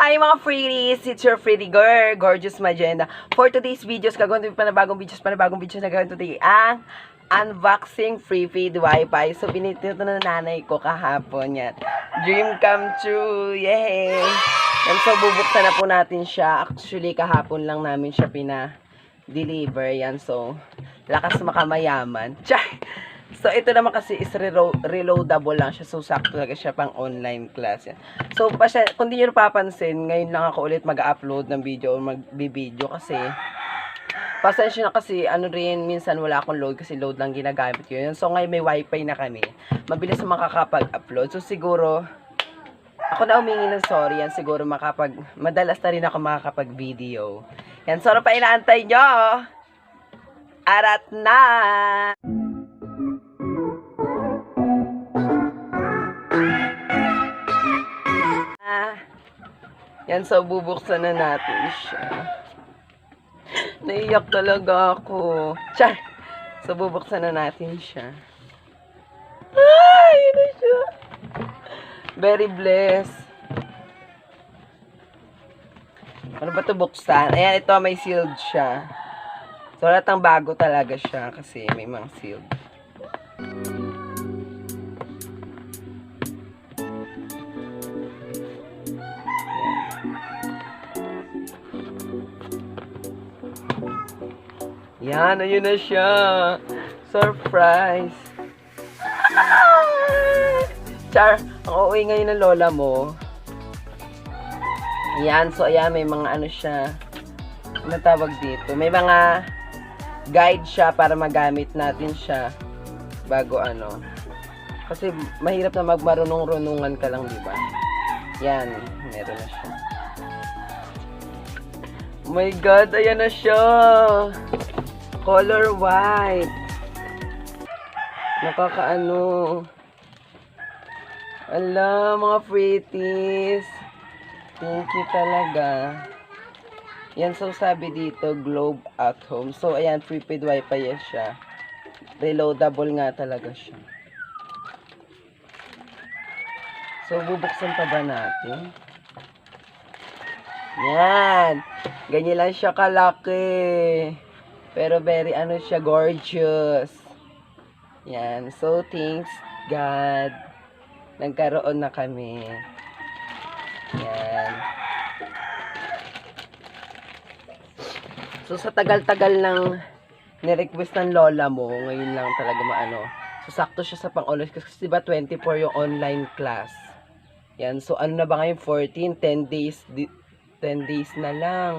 Hi mga freebies! It's your freebie girl, Gorgeous Magenda. For today's videos, gagawin ko panibagong videos na gagawin today ang unboxing prepaid wifi. So, binitito na nanay ko kahapon yan. Dream come true! Yay! And so, bubuksan na po natin siya. Actually, kahapon lang namin siya pina-deliver. Yan, so, lakas makamayaman. Char! So, ito naman kasi is reloadable lang siya. So, sakto talaga siya pang online class. Yan. So, kung di nyo napapansin, ngayon lang ako ulit mag-upload ng video o mag-video kasi pasensya na kasi ano rin, minsan wala akong load kasi load lang ginagamit ko yun. So, ngayon may wifi na kami. Mabilis makakapag-upload. So, siguro, ako na humingi ng sorry. Yan, siguro madalas na rin ako makakapag-video. Yan, so, ano pa inaantay nyo? Arat na! Yan, so bubuksan na natin siya. Naiyak talaga ako. Char! So bubuksan na natin siya. Yun na siya. Very blessed. Ano ba ito buksan? Ayan, ito may sealed siya. So lahat ng bago talaga siya kasi may mga sealed. Yan, ayun na siya. Surprise. Char, ang uuwi ngayon ng lola mo. Yan, so ayan, may mga ano siya. Ano tawag dito? May mga guide siya para magamit natin siya bago ano. Kasi mahirap na magmarunong-runungan ka lang, di ba? Yan, meron na siya. Oh my God, ayan na siya. Color white. Nakakaano. Ala, mga pretties. Thank you talaga. Yan, so sabi dito, Globe at Home. So, ayan, prepaid wifi yan siya. Reloadable nga talaga siya. So, bubuksan pa ba natin? Yan. Ganyan lang siya kalaki. Pero very ano siya, gorgeous. Yan. So, thanks God. Nagkaroon na kami. Yan. So, sa tagal-tagal lang ni-request ng lola mo, ngayon lang talaga maano. So, sakto siya sa pang-online kasi diba 24 yung online class. Yan. So, ano na ba ngayon? 14, 10 days. 10 days na lang.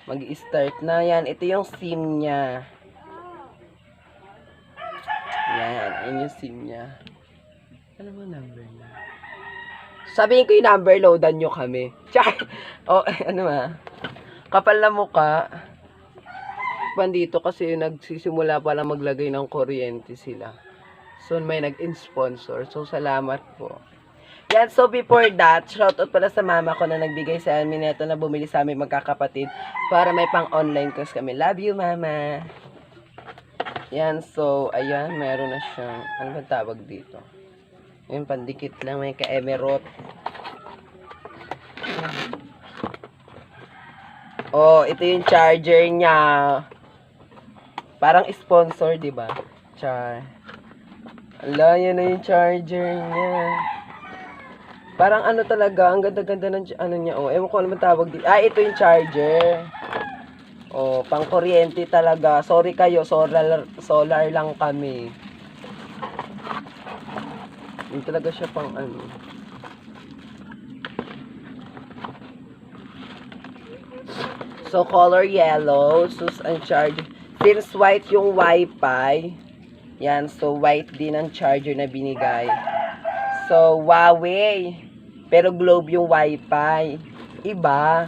Mag-i-start na. Yan. Ito yung SIM niya. Yan. Ayun yung SIM niya. Ano ba number niya? Sabihin ko yung number, loadan nyo kami. Char! O, ano ba? Kapal na mukha. Pandito kasi nagsisimula pala maglagay ng kuryente sila. So, may nag-in-sponsor. So, salamat po. Yan, so before that, shoutout pala sa mama ko na nagbigay sa amin neto na bumili sa amin magkakapatid para may pang-online class kami. Love you, mama. Yan, so, ayan, meron na siyang, ano ba tawag dito? Yung pandikit lang, may ka-emerald. Oh, ito yung charger niya. Parang sponsor, di ba? Char. Ala, yan na yung charger niya. Parang ano talaga, ang ganda-ganda ng ano niya. Oh, ewan ko ano man tawag dito. Ah, ito yung charger. Oh, pang kuryente talaga. Sorry kayo, solar lang kami. Hindi talaga siya pang ano. So, color yellow. So, ang charger. Since white yung wifi. Yan, so white din ang charger na binigay. So, Huawei. Pero Globe yung wifi. Iba.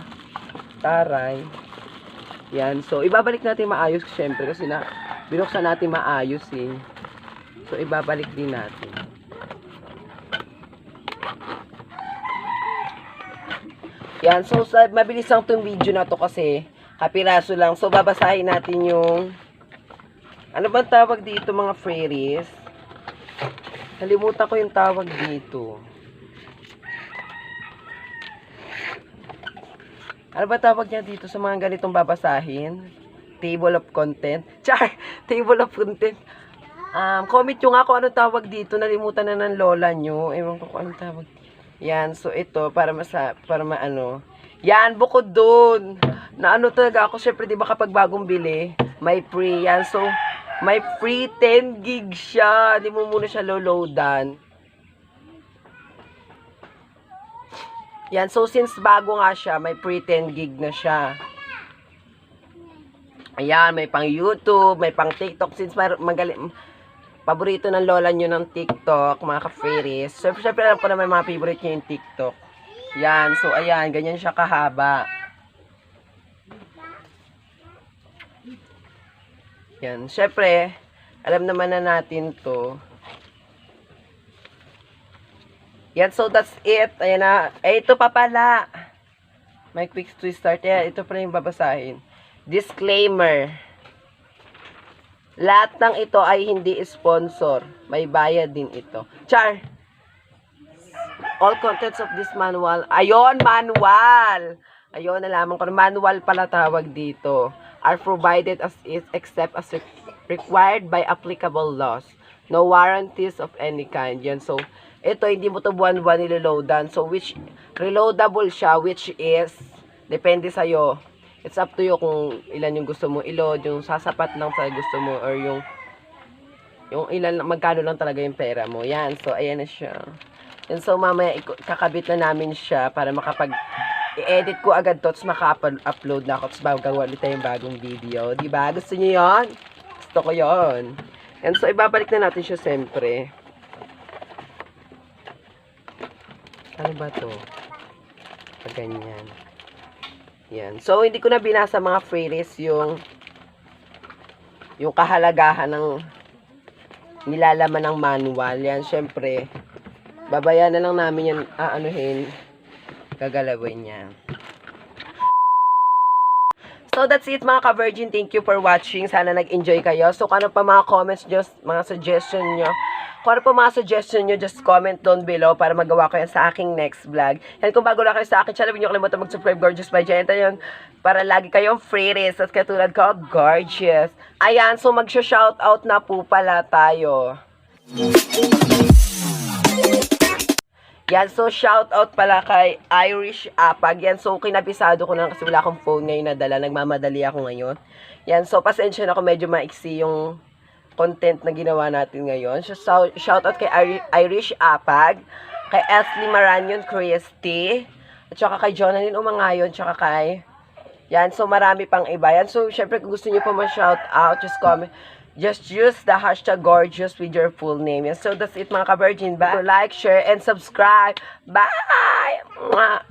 Taray. Yan. So, ibabalik natin maayos syempre kasi binuksan natin maayos eh. So, ibabalik din natin. Yan. So, mabilis lang itong video na to kasi kapiraso lang. So, babasahin natin yung ano bang tawag dito mga fairies? Kalimutan ko yung tawag dito. Ano ba tawag niya dito sa mga ganitong babasahin? Table of content. Char! Table of content. Comment nyo nga kung anong tawag dito. Nalimutan na ng lola nyo. Ewan ko kung anong tawag. Yan. So, ito. Para maano. Yan. Bukod dun. Na ano talaga ako. Syempre, di ba kapag bagong bili, may free. Yan. So, may free 10 gig siya. Di mo muna siya loadan. Yan, so since bago nga siya, may free 10 gig na siya. Ayan, may pang YouTube, may pang TikTok. Since magaling, paborito ng lola nyo ng TikTok, mga ka-fairies. Siyempre alam ko na may mga favorite nyo yung TikTok. Yan, so ayan, ganyan siya kahaba. Yan, siyempre, alam naman na natin to. Yan, so that's it. Ayan na. Ito pa pala. May quick to start. Ayan, ito pala yung babasahin. Disclaimer. Lahat ng ito ay hindi sponsor. May bayad din ito. Char! All contents of this manual. Ayon, manual! Ayon, nalaman ko na manual pala tawag dito. Are provided as is except as required by applicable laws. No warranties of any kind. Yan, so ito, hindi mo to buwan-buwan niloloadan. So, reloadable siya, which is, depende sa'yo. It's up to you kung ilan yung gusto mo i-load, yung sasapat lang sa gusto mo, or yung ilan, magkano lang talaga yung pera mo. Yan, so, ayan na siya. And so, mamaya, kakabit na namin siya para i-edit ko agad to, tapos maka-upload na ako, tapos gagawa ulit tayong bagong video. Diba? Gusto nyo yun? Gusto ko yun. And so, ibabalik na natin siya siyempre. Ano ba to? Ganyan. Yan. So, hindi ko na binasa mga fairies yung kahalagahan ng nilalaman ng manual. Yan, syempre, babayan na lang namin yan, gagalawin niya. So, that's it mga ka-virgin. Thank you for watching. Sana nag-enjoy kayo. So, kung ano pa mga comments nyo, mga suggestion nyo, kung ano po mga suggestion nyo, just comment down below para magawa ko yan sa aking next vlog. And kung bago lang kayo sa akin channel, huwag nyo kalimutan mag-subscribe, Gorgeous Magenda yun, para lagi kayong free-ris at katulad ko, gorgeous. Ayan, so mag-shoutout na po pala tayo. Yan, so shoutout pala kay Irish Apag. Yan, so kinabisado ko na kasi wala akong phone ngayon na dala. Nagmamadali ako ngayon. Yan, so pasensya na ako, medyo maiksi yung content na ginawa natin ngayon. So, shoutout kay Irish Apag, kay Ashley Maranyon Christy, at saka kay Jonathan Omangayon, at saka kay, yan, so marami pang iba. Yan, so syempre kung gusto niyo pa ma-shoutout, just comment, just use the hashtag gorgeous with your full name. Yan, so that's it mga ka-virgin. Like, share, and subscribe. Bye! Mwah!